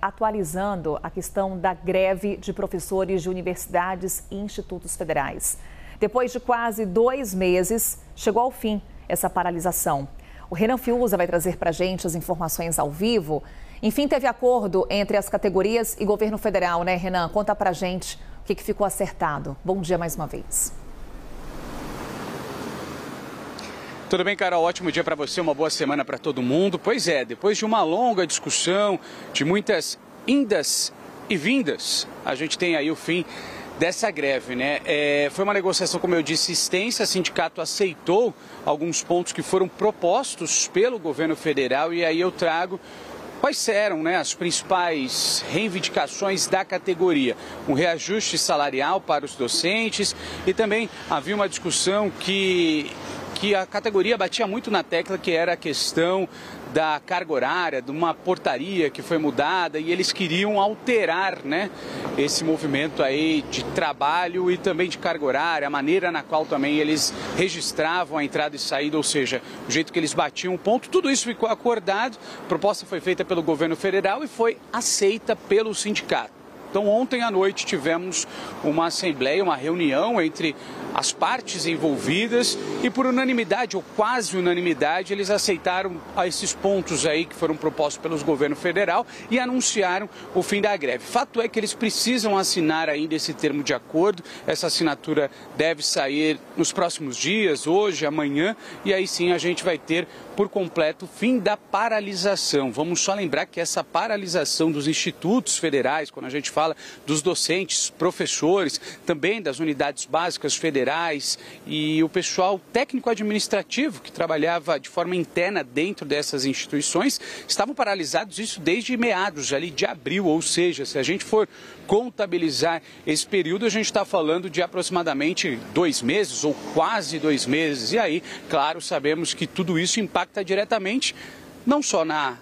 atualizando a questão da greve de professores de universidades e institutos federais. Depois de quase 2 meses, chegou ao fim essa paralisação. O Renan Fiuza vai trazer para a gente as informações ao vivo. Enfim, teve acordo entre as categorias e governo federal, né, Renan? Conta para a gente o que ficou acertado. Bom dia mais uma vez. Tudo bem, Carol? Ótimo dia para você, uma boa semana para todo mundo. Pois é, depois de uma longa discussão, de muitas indas e vindas, a gente tem aí o fim dessa greve, né? Foi uma negociação, como eu disse, extensa. O sindicato aceitou alguns pontos que foram propostos pelo governo federal e aí eu trago quais eram, né, as principais reivindicações da categoria. Um reajuste salarial para os docentes e também havia uma discussão que a categoria batia muito na tecla, que era a questão da carga horária, de uma portaria que foi mudada e eles queriam alterar, né, esse movimento aí de trabalho e também de carga horária, a maneira na qual também eles registravam a entrada e saída, ou seja, o jeito que eles batiam o ponto. Tudo isso ficou acordado, a proposta foi feita pelo governo federal e foi aceita pelo sindicato. Então, ontem à noite tivemos uma assembleia, uma reunião entre as partes envolvidas e por unanimidade, ou quase unanimidade, eles aceitaram esses pontos aí que foram propostos pelo governo federal e anunciaram o fim da greve. Fato é que eles precisam assinar ainda esse termo de acordo. Essa assinatura deve sair nos próximos dias, hoje, amanhã, e aí sim a gente vai ter por completo o fim da paralisação. Vamos só lembrar que essa paralisação dos institutos federais, quando a gente fala dos docentes, professores, também das unidades básicas federais e o pessoal técnico-administrativo que trabalhava de forma interna dentro dessas instituições, estavam paralisados isso desde meados ali de abril, ou seja, se a gente for contabilizar esse período, a gente está falando de aproximadamente 2 meses ou quase 2 meses. E aí, claro, sabemos que tudo isso impacta diretamente, não só na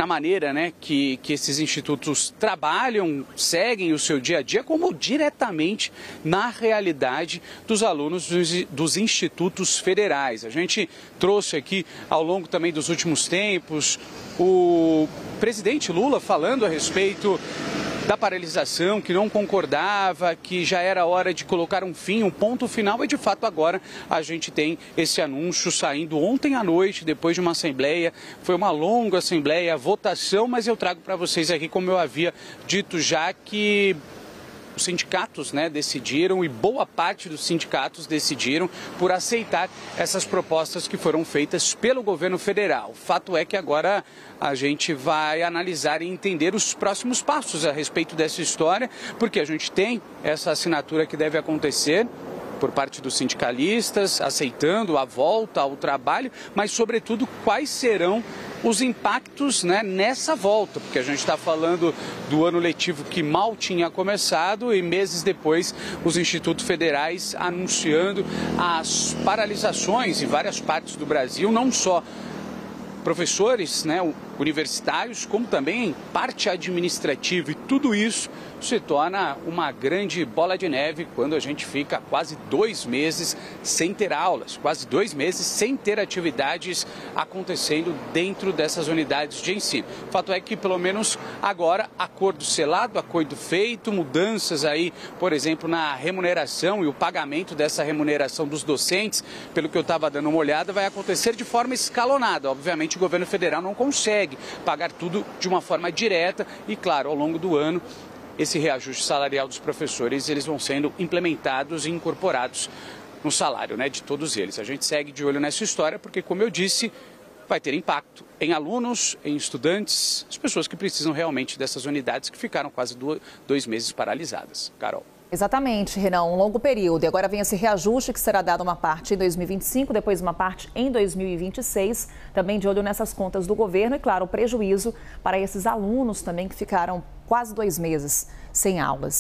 maneira, né, que esses institutos trabalham, seguem o seu dia a dia, como diretamente na realidade dos alunos dos institutos federais. A gente trouxe aqui, ao longo também dos últimos tempos, o presidente Lula falando a respeito da paralisação, que não concordava, que já era hora de colocar um fim, um ponto final, e de fato agora a gente tem esse anúncio saindo ontem à noite, depois de uma assembleia. Foi uma longa assembleia, votação, mas eu trago para vocês aqui, como eu havia dito já, que os sindicatos, né, decidiram, e boa parte dos sindicatos decidiram por aceitar essas propostas que foram feitas pelo governo federal. O fato é que agora a gente vai analisar e entender os próximos passos a respeito dessa história, porque a gente tem essa assinatura que deve acontecer por parte dos sindicalistas, aceitando a volta ao trabalho, mas, sobretudo, quais serão os impactos, né, nessa volta, porque a gente está falando do ano letivo que mal tinha começado e meses depois os institutos federais anunciando as paralisações em várias partes do Brasil, não só professores, né, universitários, como também parte administrativa, e tudo isso se torna uma grande bola de neve quando a gente fica quase 2 meses sem ter aulas, quase 2 meses sem ter atividades acontecendo dentro dessas unidades de ensino. O fato é que, pelo menos agora, acordo selado, acordo feito, mudanças aí, por exemplo, na remuneração e o pagamento dessa remuneração dos docentes, pelo que eu estava dando uma olhada, vai acontecer de forma escalonada. Obviamente, o governo federal não consegue pagar tudo de uma forma direta e, claro, ao longo do ano, esse reajuste salarial dos professores, eles vão sendo implementados e incorporados no salário, né, de todos eles. A gente segue de olho nessa história porque, como eu disse, vai ter impacto em alunos, em estudantes, as pessoas que precisam realmente dessas unidades que ficaram quase 2 meses paralisadas. Carol. Exatamente, Renan, um longo período. E agora vem esse reajuste que será dado uma parte em 2025, depois uma parte em 2026, também de olho nessas contas do governo e, claro, o prejuízo para esses alunos também que ficaram quase 2 meses sem aulas.